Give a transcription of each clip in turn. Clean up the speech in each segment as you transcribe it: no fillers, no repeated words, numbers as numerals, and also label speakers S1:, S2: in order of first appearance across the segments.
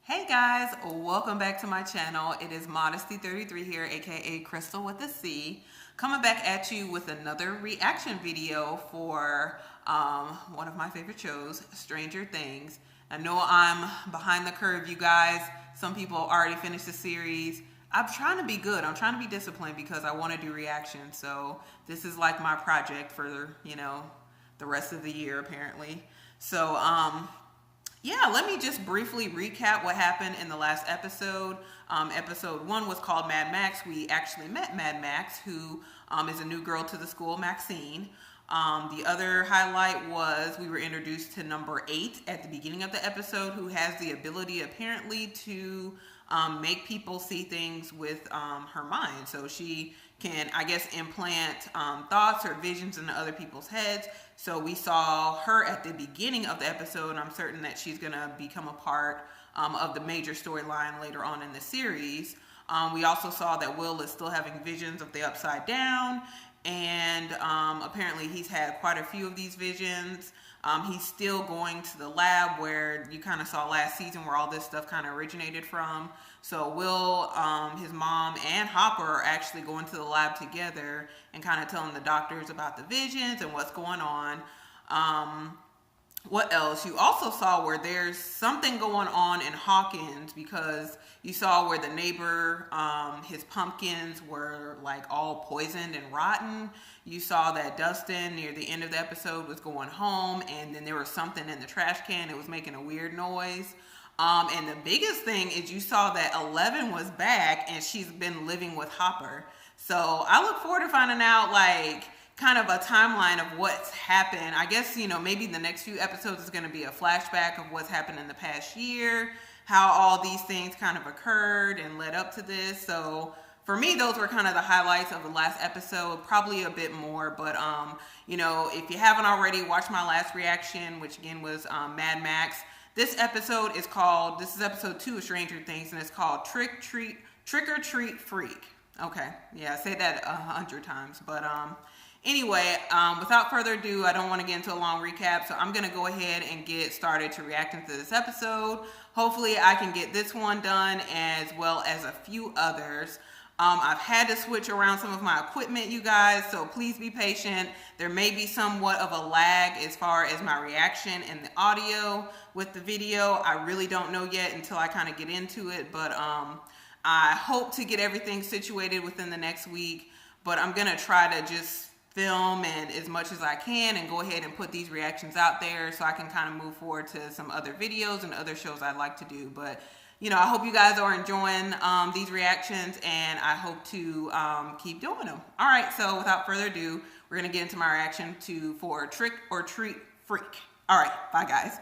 S1: Hey guys, welcome back to my channel. It is Modesty33 here, aka Crystal with a C, coming back at you with another reaction video for one of my favorite shows, Stranger Things. I know I'm behind the curve, you guys. Some people already finished the series. I'm trying to be good. I'm trying to be disciplined because I want to do reactions. So this is like my project for, the rest of the year apparently. So, yeah, let me just briefly recap what happened in the last episode. Episode 1 was called Mad Max. We actually met Mad Max, who is a new girl to the school, Maxine. The other highlight was we were introduced to number 8 at the beginning of the episode, who has the ability apparently to make people see things with her mind. So she can, I guess, implant thoughts or visions into other people's heads. So we saw her at the beginning of the episode, and I'm certain that she's going to become a part of the major storyline later on in the series. We also saw that Will is still having visions of the Upside Down, and apparently he's had quite a few of these visions. He's still going to the lab where you kind of saw last season where all this stuff kind of originated from. So Will, his mom, and Hopper are actually going to the lab together and kind of telling the doctors about the visions and what's going on. What else? You also saw where there's something going on in Hawkins, because you saw where the neighbor, his pumpkins were like all poisoned and rotten. You saw that Dustin near the end of the episode was going home, and then there was something in the trash can. It was making a weird noise. And the biggest thing is you saw that 11 was back and she's been living with Hopper. So I look forward to finding out like kind of a timeline of what's happened. I guess, maybe the next few episodes is going to be a flashback of what's happened in the past year, how all these things kind of occurred and led up to this. So for me, those were kind of the highlights of the last episode, probably a bit more. But, if you haven't already watched my last reaction, which again was Mad Max, this is episode 2 of Stranger Things, and it's called Trick or Treat Freak. Okay, yeah, say that 100 times. But anyway, without further ado, I don't want to get into a long recap, so I'm going to go ahead and get started to reacting to this episode. Hopefully I can get this one done as well as a few others. I've had to switch around some of my equipment, you guys, so please be patient. There may be somewhat of a lag as far as my reaction and the audio with the video. I really don't know yet until I kind of get into it, but I hope to get everything situated within the next week. But I'm going to try to just film and as much as I can and go ahead and put these reactions out there so I can kind of move forward to some other videos and other shows I'd like to do. But I hope you guys are enjoying these reactions, and I hope to keep doing them. All right, so without further ado, we're going to get into my reaction for Trick or Treat Freak. All right, bye guys.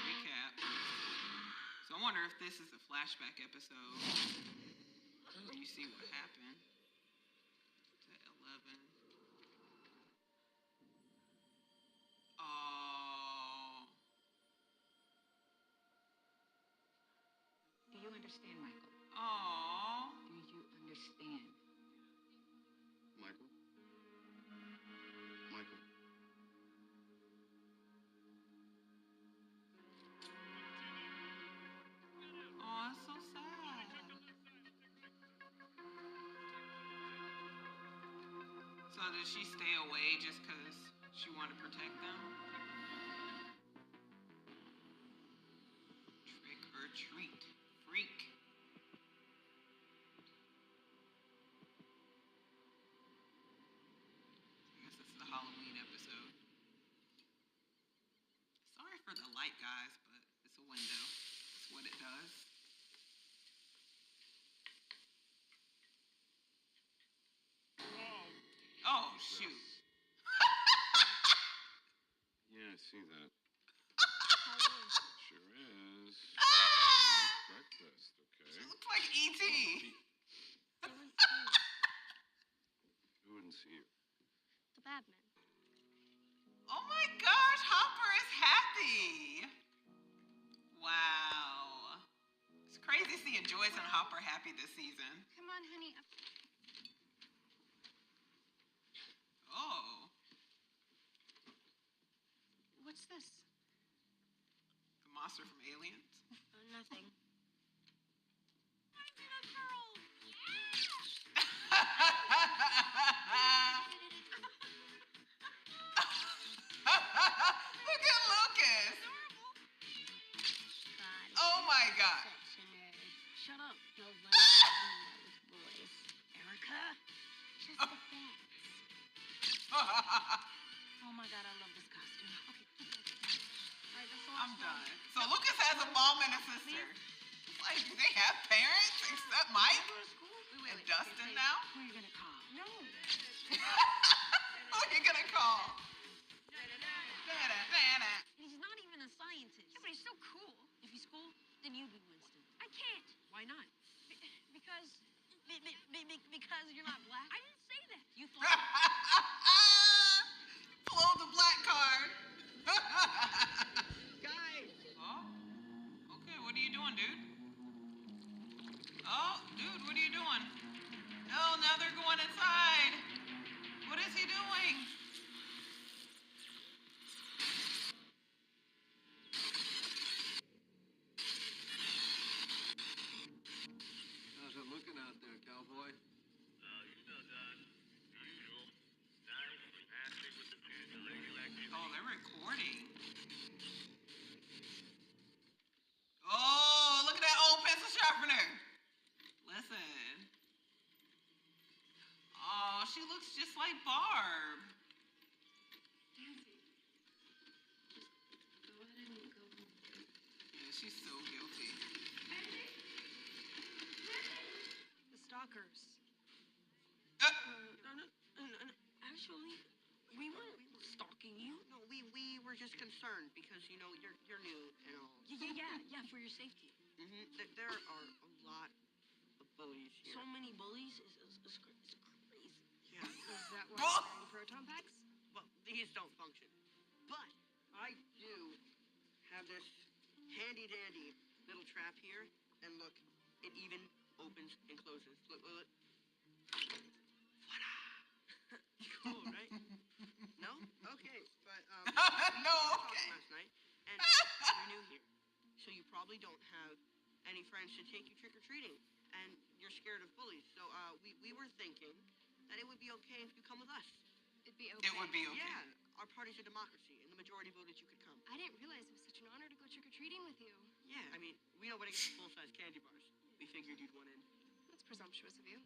S1: Recap. So I wonder if this is a flashback episode where you see what happened to 11. Oh.
S2: Do you understand, Michael?
S1: Oh.
S2: Do you understand?
S3: Michael? Michael?
S1: Oh, it's so sad. So did she stay away just because she wanted to protect them? Trick or treat. Freak. I guess this is the Halloween episode. Sorry for the light, guys, but it's a window. It's what it does. Oh, shoot.
S3: Yeah, I see that. Sure is. Breakfast, okay?
S1: She looks like E.T.
S3: Who wouldn't see you?
S4: The Batman.
S1: Oh my gosh, Hopper is happy. Wow. It's crazy seeing Joyce and Hopper happy this season.
S4: Come on, honey.
S1: Oh.
S2: What's this?
S1: The monster from Aliens.
S2: Nothing.
S1: Look at Lucas.
S2: God,
S1: Oh my God.
S2: such a nerd. Shut up. No wonder that was boys. Erica? Just the best. Oh my God, I love this costume. Okay. All right, that's the last
S1: I'm
S2: one.
S1: done. So Lucas has a mom and a sister. It's like, do they have parents except Mike
S2: Go to school?
S1: and Dustin now?
S2: Who are you gonna call? No.
S1: Who are you gonna call? Da-da-da-da.
S2: He's not even a scientist.
S4: Yeah, but he's so cool.
S2: If he's cool, then you be Winston.
S4: I can't.
S2: Why not?
S4: Because
S2: Because you're not black?
S4: I didn't say that.
S2: You thought
S1: Blow the black card.
S2: guys.
S1: Oh, okay. What are you doing, dude? Oh, dude, what are you doing? Oh, now they're going inside. What is he doing?
S3: How's it looking out there, cowboy?
S5: You know, Don, the usual. Nice, nasty with the kids, illegal activity.
S1: Oh, they're recording. Oh, look at that old pencil sharpener. Listen. Oh, she looks just like Barb.
S4: Nancy, just go ahead and go home.
S1: Yeah, she's so guilty.
S2: The stalkers.
S1: Uh,
S2: No. Actually, we weren't stalking you.
S6: No, we were just concerned because you're new and all.
S2: Yeah, for your safety.
S6: There are a lot of bullies here.
S2: So many bullies is crazy.
S6: Yeah.
S2: Is that why
S1: Bull-
S2: you're wearing proton packs?
S6: Well, these don't function, but I do have this handy dandy little trap here, and look, it even opens and closes. Look. Cool, right? No? Okay, but we
S1: No,
S6: talked
S1: okay.
S6: last night, and you're new here, so you probably don't have any friends to take you trick or treating, and you're scared of bullies. So we were thinking that it would be okay if you come with us.
S4: It'd be okay.
S1: It would be okay.
S6: Yeah, our party's a democracy, and the majority voted you could come.
S4: I didn't realize it was such an honor to go trick-or-treating with you.
S6: Yeah, I mean, we know where to get the full-size candy bars. We figured you'd want in.
S4: That's presumptuous of you.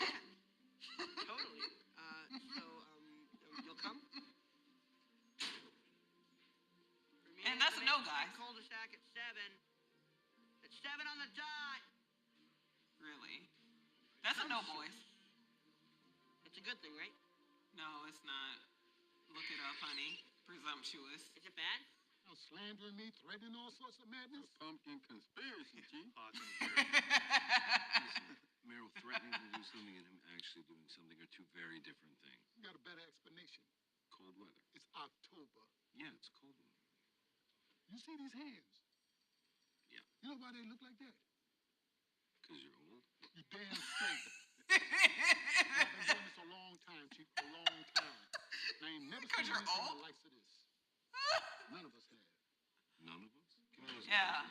S6: Yeah, totally. You'll come?
S1: And that's a no, guys.
S6: Cul-de-sac at 7. At 7 on the dot.
S1: Really? That's a no, boys.
S6: It's a good thing, right?
S1: No, it's not. Look it up, honey. Presumptuous.
S6: Is it bad?
S7: Now slandering me, threatening all sorts of madness.
S3: Pumpkin conspiracy, G.
S5: Listen,
S3: Meryl, threatening to do something and him actually doing something are two very different things.
S7: You got a better explanation.
S3: Cold weather.
S7: It's October.
S3: Yeah, it's cold weather.
S7: You see these hands?
S3: Yeah.
S7: You know why they look like that?
S3: Because you're old.
S7: You damn straight. I've been doing this a long time, Chief, a long time. And I ain't never
S1: Because
S7: seen
S1: you're
S7: anything
S1: old?
S7: the likes of this. None of us have.
S3: None of us? Come on, let's
S1: Yeah.
S3: go.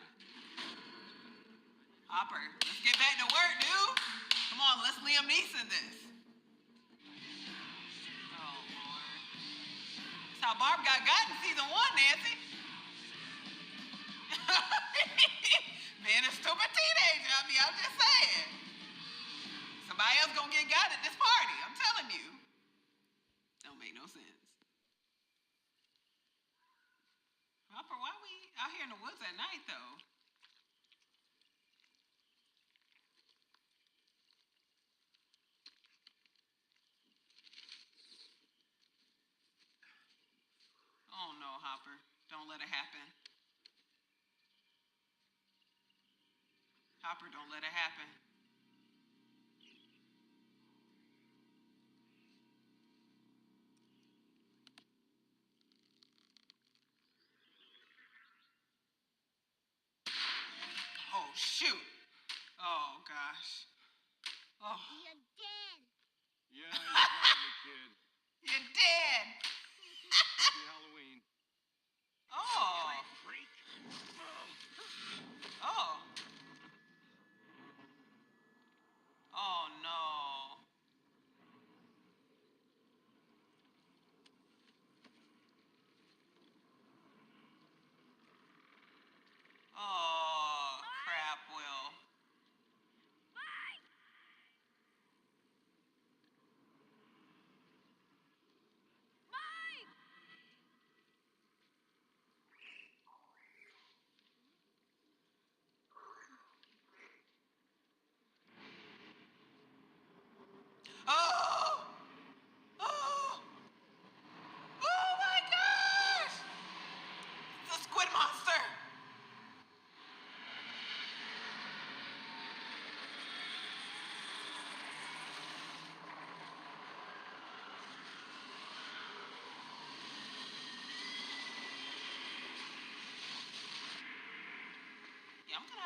S1: Hopper, let's get back to work, dude. Come on, let's Liam Neeson this. Oh, Lord. That's how Barb got in season 1, Nancy. Man, a stupid teenager. I'm just saying. Somebody else gonna get got at this party. I'm telling you. Don't make no sense. Hopper, why we out here in the woods at night, though? Oh, no, Hopper. Don't let it happen. Hopper, don't let it happen. Oh, shoot. Oh, gosh. Oh,
S4: You're dead.
S3: Yeah, you got me, kid.
S1: you're dead.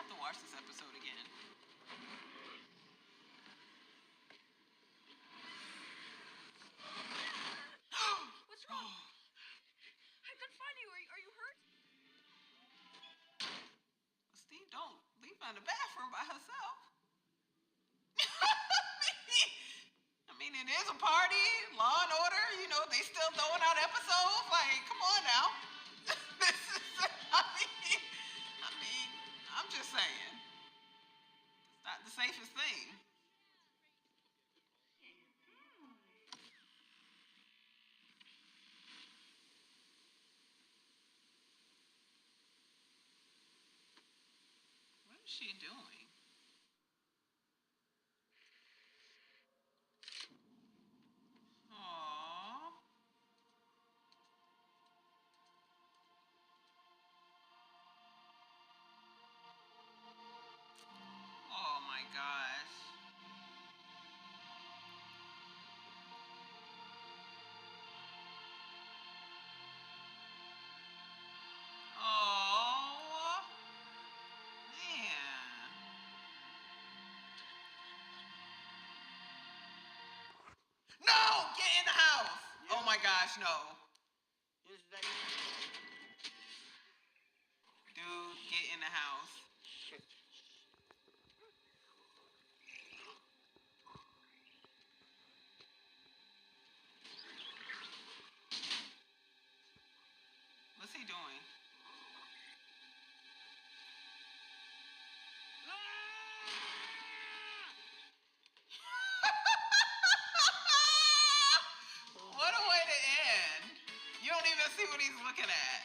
S1: have to watch this episode again.
S6: What's wrong? I couldn't find you. Are you hurt?
S1: Steve, don't leave her in the bathroom by herself. I mean, it is a party, Law and Order. You know, they still throwing out episodes. Like, come on now. This is, I mean, I'm just saying, it's not the safest thing. What is she doing? Aww. Oh my gosh. Oh man. No! Get in the house! Oh my gosh, no.
S6: Is that
S1: Dude, get in the house.
S6: shit?
S1: What's he doing? What a way to end. You don't even see what he's looking at.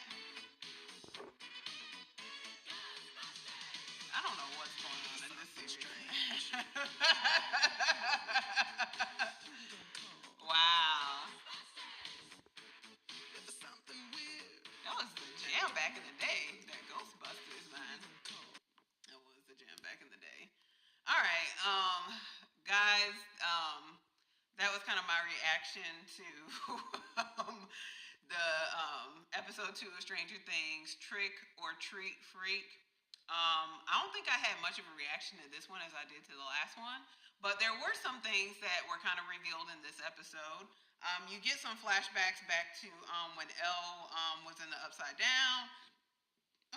S1: I don't know what's going on in this series. Wow. That was the jam back in the day. That Ghostbusters, man. That was the jam back in the day. All right, guys, that was kind of my reaction to the episode 2 of Stranger Things, Trick or Treat Freak. I don't think I had much of a reaction to this one as I did to the last one, but there were some things that were kind of revealed in this episode. You get some flashbacks back to when Elle was in the Upside Down.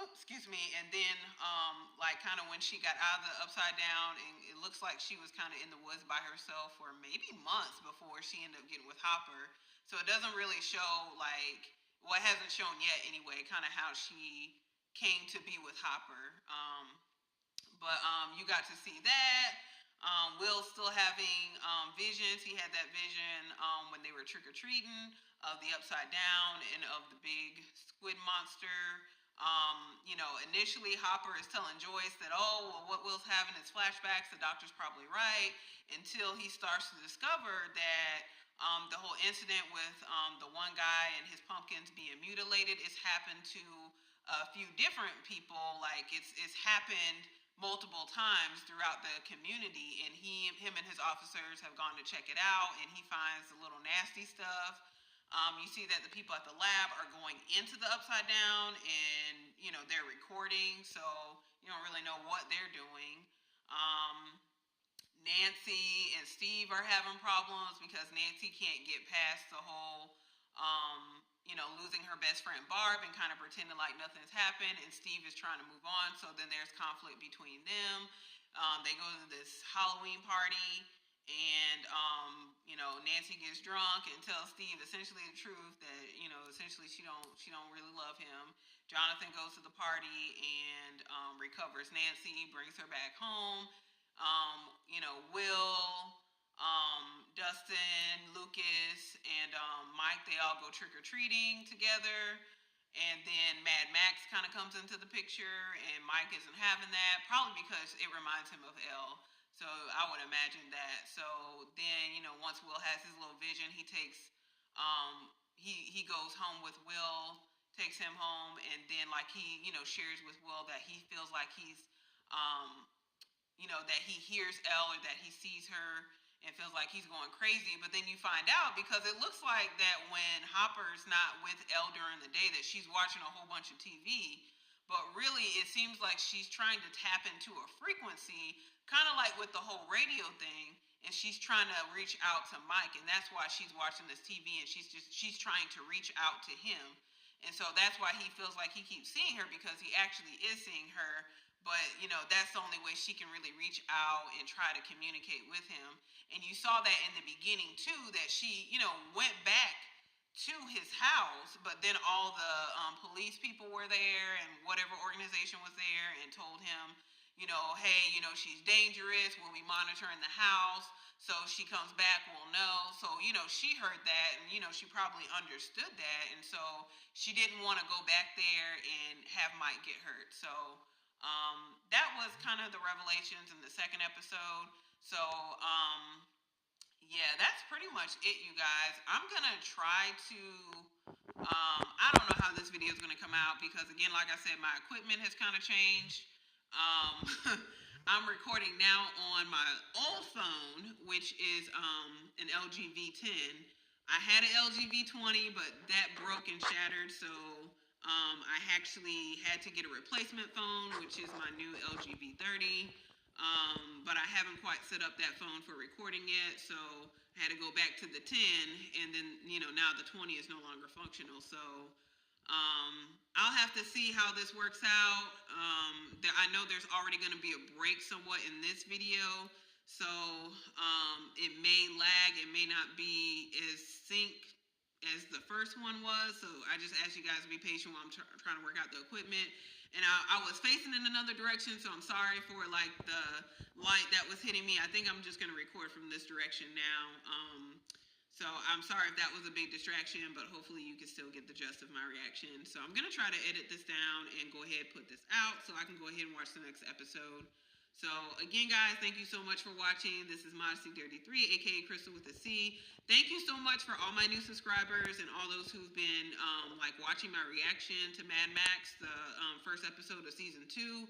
S1: Oh, excuse me. And then, like, kind of when she got out of the Upside Down, and it looks like she was kind of in the woods by herself for maybe months before she ended up getting with Hopper. So it doesn't really show, like, well, it hasn't shown yet anyway, kind of how she came to be with Hopper. But you got to see that. Will still having visions. He had that vision when they were trick-or-treating of the Upside Down and of the big squid monster. You know, initially Hopper is telling Joyce that, oh, well, what Will's having is flashbacks. The doctor's probably right. Until he starts to discover that the whole incident with the one guy and his pumpkins being mutilated has happened to a few different people. Like, it's happened multiple times throughout the community, and him and his officers have gone to check it out, and he finds a little nasty stuff. You see that the people at the lab are going into the Upside Down, and you know they're recording, so you don't really know what they're doing. Nancy and Steve are having problems because Nancy can't get past the whole, you know, losing her best friend Barb and kind of pretending like nothing's happened, and Steve is trying to move on, so then there's conflict between them. They go to this Halloween party, and you know, Nancy gets drunk and tells Steve essentially the truth that, you know, essentially she don't really love him. Jonathan goes to the party and recovers Nancy, brings her back home. You know, Will, Dustin, Lucas, and Mike, they all go trick-or-treating together. And then Mad Max kind of comes into the picture, and Mike isn't having that, probably because it reminds him of Elle. So I would imagine that. So then, you know, once Will has his little vision, he takes, he goes home with Will, takes him home, and then like he, you know, shares with Will that he feels like he's, you know, that he hears Elle or that he sees her and feels like he's going crazy. But then you find out, because it looks like that when Hopper's not with Elle during the day, that she's watching a whole bunch of TV. but really it seems like she's trying to tap into a frequency, kind of like with the whole radio thing, and she's trying to reach out to Mike, and that's why she's watching this TV, and she's trying to reach out to him. And so that's why he feels like he keeps seeing her, because he actually is seeing her. But, that's the only way she can really reach out and try to communicate with him. And you saw that in the beginning, too, that she, went back to his house, but then all the police people were there and whatever organization was there and told him, hey, she's dangerous. We'll be monitoring the house. So she comes back, we'll know. So, she heard that, and, she probably understood that. And so she didn't want to go back there and have Mike get hurt. So that was kind of the revelations in the second episode. So, yeah, that's pretty much it, you guys. I'm going to try to, I don't know how this video is going to come out because, again, like I said, my equipment has kind of changed. I'm recording now on my old phone, which is an LG V10. I had an LG V20, but that broke and shattered, so I actually had to get a replacement phone, which is my new LG V30. But I haven't quite set up that phone for recording yet, so I had to go back to the 10, and then, now the 20 is no longer functional, so I'll have to see how this works out. I know there's already going to be a break somewhat in this video, so it may lag, it may not be as synced as the first one was, so I just ask you guys to be patient while I'm trying to work out the equipment. And I was facing in another direction, so I'm sorry for like the light that was hitting me. I think I'm just going to record from this direction now. So I'm sorry if that was a big distraction, but hopefully you can still get the gist of my reaction. So I'm going to try to edit this down and go ahead and put this out so I can go ahead and watch the next episode. So again, guys, thank you so much for watching. This is Modesty33, aka Crystal with a C. Thank you so much for all my new subscribers and all those who've been watching my reaction to Mad Max, the first episode of season 2.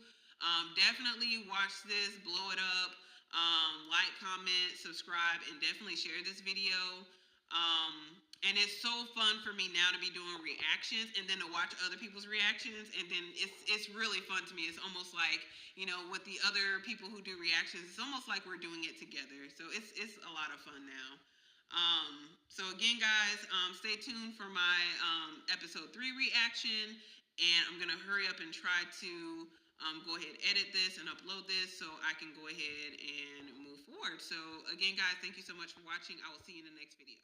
S1: Definitely watch this, blow it up, like, comment, subscribe, and definitely share this video. And it's so fun for me now to be doing reactions and then to watch other people's reactions, and then it's really fun to me. It's almost like, with the other people who do reactions, it's almost like we're doing it together. So it's a lot of fun now. So again, guys, stay tuned for my episode 3 reaction, and I'm gonna hurry up and try to go ahead, edit this and upload this so I can go ahead and move forward. So again, guys, thank you so much for watching. I will see you in the next video.